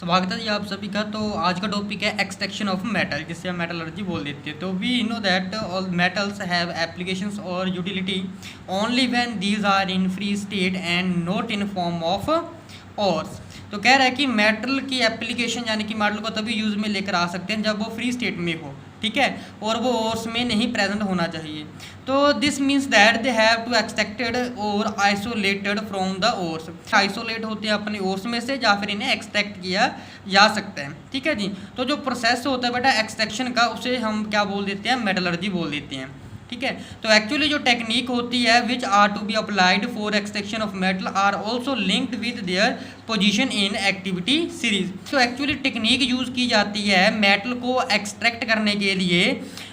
स्वागत है जी आप सभी का। तो आज का टॉपिक है एक्सट्रैक्शन ऑफ मेटल, जिससे हम मेटलर्जी बोल देते हैं। तो we know that all metals have applications और utility only when these are in free state and not in form of ores. तो कह रहा है कि मेटल की एप्लीकेशन यानी कि मेटल को तभी यूज़ में लेकर आ सकते हैं जब वो फ्री स्टेट में हो, ठीक है, और वो ओर्स में नहीं प्रेजेंट होना चाहिए। तो this means that they have to extracted और isolated from the ores. Isolate होते हैं अपने ओर्स में से या फिर इन्हें एक्सट्रैक्ट किया जा सकता है, ठीक है जी। तो जो प्रोसेस होता है बेटा एक्सट्रैक्शन का, उसे हम क्या बोल देते हैं, मेटलर्जी बोल देते हैं, ठीक है। तो एक्चुअली जो टेक्निक होती है which are to be applied for extraction of metal are also linked with their position in activity series. तो एक्चुअली टेक्निक यूज़ की जाती है मेटल को एक्सट्रैक्ट करने के लिए,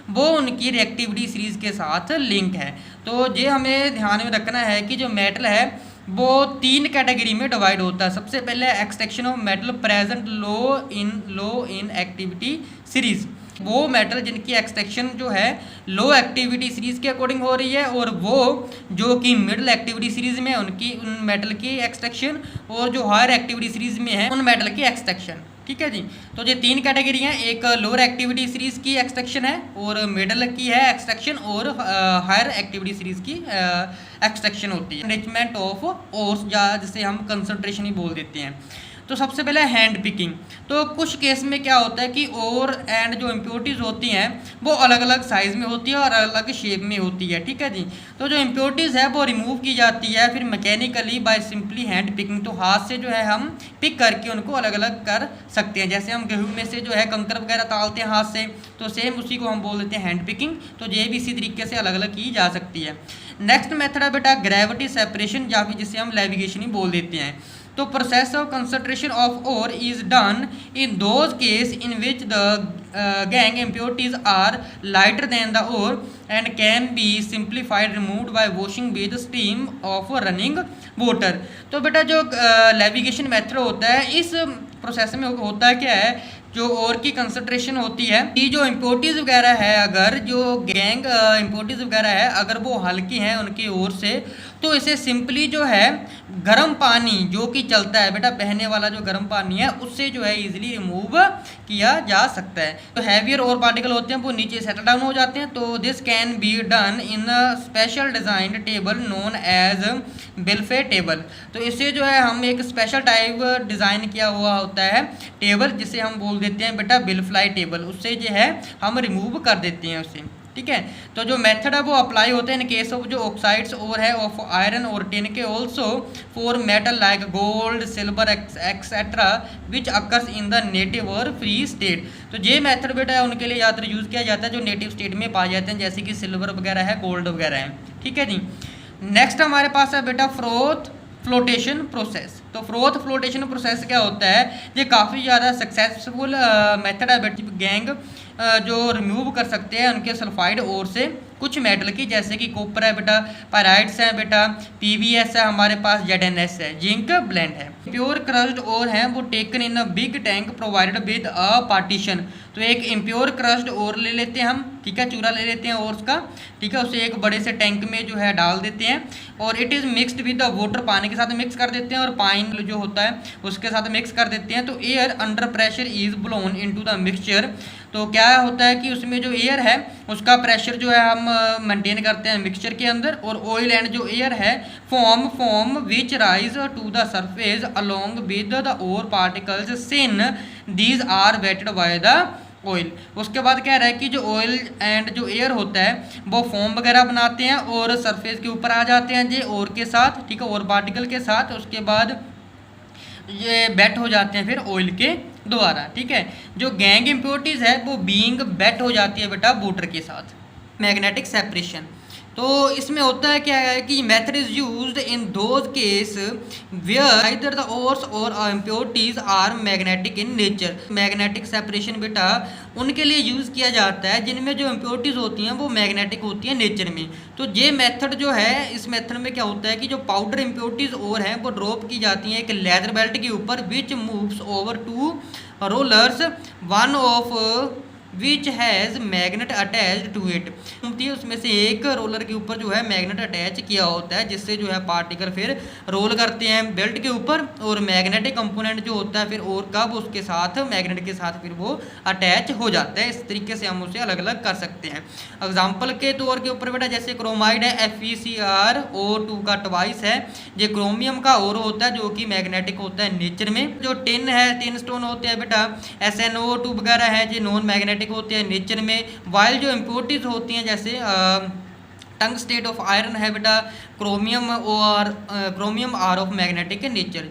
वो उनकी रिएक्टिविटी सीरीज के साथ लिंक है। तो ये हमें ध्यान में रखना है कि जो मेटल है वो 3 कैटेगरी में डिवाइड होता है। सबसे पहले extraction of metal present low in activity series, वो मेटल जिनकी एक्सट्रैक्शन जो है लो एक्टिविटी सीरीज के अकॉर्डिंग हो रही है, और वो जो कि मिडिल एक्टिविटी सीरीज में उनकी उन मेटल की एक्सट्रैक्शन, और जो हायर एक्टिविटी सीरीज में है उन मेटल की एक्सट्रैक्शन, ठीक है जी। तो ये 3 कैटेगरी हैं, एक लोअर एक्टिविटी सीरीज की एक्सट्रैक्शन है, और मिडल की है एक्सट्रैक्शन, और हायर एक्टिविटी सीरीज की एक्सट्रैक्शन होती है। एनरिचमेंट ऑफ ओर्स, या जिसे हम कंसंट्रेशन ही बोल देते हैं। तो सबसे पहले हैंड पिकिंग। तो कुछ केस में क्या होता है कि ओर एंड जो इम्प्योरिटीज़ होती हैं वो अलग अलग साइज़ में होती है और अलग अलग शेप में होती है, ठीक है जी। तो जो इम्प्योरिटीज़ है वो रिमूव की जाती है फिर mechanically by simply hand picking. तो हाथ से जो है हम पिक करके उनको अलग अलग कर सकते हैं। जैसे हम गेहूँ में से जो है कंकर वगैरह तालते हैं हाथ से, तो सेम उसी को हम बोल देते हैं हैंड पिकिंग। तो ये भी इसी तरीके से अलग अलग की जा सकती है। नेक्स्ट मेथड है बेटा ग्रेविटी सेपरेशन, या फिर जिसे हम लेविगेशन ही बोल देते हैं। तो process of concentration of ore is done in those case in which the gangue impurities are lighter than the ore and can be simplified removed by washing with steam of running water. तो बेटा जो levigation method होता है, इस process में होता है क्या है, जो ओर की कंसंट्रेशन होती है, ये जो इम्प्योरिटीज़ वगैरह है, अगर जो गैंग इम्प्योरिटीज़ वगैरह है अगर वो हल्की हैं उनकी ओर से, तो इसे सिंपली जो है गर्म पानी जो कि चलता है बेटा, बहने वाला जो गर्म पानी है, उससे जो है इजीली रिमूव किया जा सकता है। तो हैवियर और पार्टिकल होते हैं वो नीचे सेटल डाउन हो जाते हैं। तो this can be done in a special designed table known as बिल्फे टेबल। तो इसे जो है हम एक स्पेशल टाइप डिज़ाइन किया हुआ होता है टेबल, जिसे हम बोल देते हैं बेटा बिलफ्लाई टेबल। उससे जो है हम रिमूव कर देते हैं उसे, ठीक है। तो जो मेथड है वो अप्लाई होते हैं इन केस ऑफ जो ऑक्साइड्स और है ऑफ आयरन और टिन के, also for metal like gold silver etcetera which occurs in the native और फ्री स्टेट। तो ये मेथड बेटा है उनके लिए ज़्यादातर यूज़ किया जाता है जो नेटिव स्टेट में पाए जाते हैं, जैसे कि सिल्वर वगैरह है, गोल्ड वगैरह है, ठीक है जी। नेक्स्ट हमारे पास है बेटा फ्रोथ फ्लोटेशन प्रोसेस। तो फ्रोथ फ्लोटेशन प्रोसेस क्या होता है, ये काफ़ी ज़्यादा सक्सेसफुल मेथड है बेटा। गैंग जो रिमूव कर सकते हैं उनके सल्फाइड ओर से कुछ मेटल की, जैसे कि कॉपर है बेटा, पायराइड्स है बेटा, पीवीएस है हमारे पास, जेडएनएस है, जिंक ब्लेंड है। प्योर क्रस्ड ओर हैं वो taken in a big tank provided with a partition. तो एक इम्प्योर क्रस्ड ओर ले लेते हैं हम, ठीक है, चूरा ले लेते हैं ओर्स का, ठीक है, उसे एक बड़े से टैंक में जो है डाल देते हैं, और it is mixed with the water, पानी के साथ मिक्स कर देते हैं, और पाइन जो होता है उसके साथ मिक्स कर देते हैं। तो air under pressure is blown into the mixture. तो क्या होता है कि उसमें जो एयर है उसका प्रेशर जो है हम मेंटेन करते हैं मिक्सचर के अंदर, और ऑयल एंड जो एयर है form which rise to the surface along with the ore particles since these are wetted by the oil. उसके बाद कह रहा है कि जो ऑयल एंड जो एयर होता है वो फॉर्म वगैरह बनाते हैं और सरफेस के ऊपर आ जाते हैं ये और के साथ, ठीक है, और पार्टिकल के साथ। उसके बाद ये बेट हो जाते हैं फिर ऑयल के द्वारा, ठीक है। जो गैंग इम्प्योरिटीज़ है वो बीइंग बेट हो जाती है बेटा वाटर के साथ। मैग्नेटिक सेपरेशन, तो इसमें होता है क्या है कि method is used in those case where either the ores or impurities are magnetic in nature. Magnetic separation बेटा उनके लिए यूज़ किया जाता है जिनमें जो इम्प्योरिटीज़ होती हैं वो मैग्नेटिक होती हैं नेचर में। तो ये मेथड जो है, इस मेथड में क्या होता है कि जो पाउडर इम्प्योरिटीज़ और हैं वो ड्रॉप की जाती हैं एक लेदर बेल्ट के ऊपर, which moves over two rollers, one of which has magnet attached to it. उसमें से एक रोलर के ऊपर जो है मैग्नेट अटैच किया होता है, जिससे जो है पार्टिकल फिर रोल करते हैं बेल्ट के ऊपर, और मैग्नेटिक कंपोनेंट जो होता है फिर और कब उसके साथ मैग्नेट के साथ फिर वो अटैच हो जाता है। इस तरीके से हम उसे अलग अलग कर सकते हैं। एग्जाम्पल के तौर के ऊपर बेटा जैसे क्रोमाइड है, FeCrO2 का ट्वाइस है, ये क्रोमियम का और होता है जो कि मैग्नेटिक होता है नेचर में। जो टिन है, टिन स्टोन होते हैं बेटा, SnO2 वगैरह है, जो नॉन मैग्नेटिक होते हैं नेचर में। वाइल जो इम्प्योरिटीज होती हैं जैसे टंग स्टेट ऑफ आयरन है बेटा, क्रोमियम और chromium are of magnetic nature.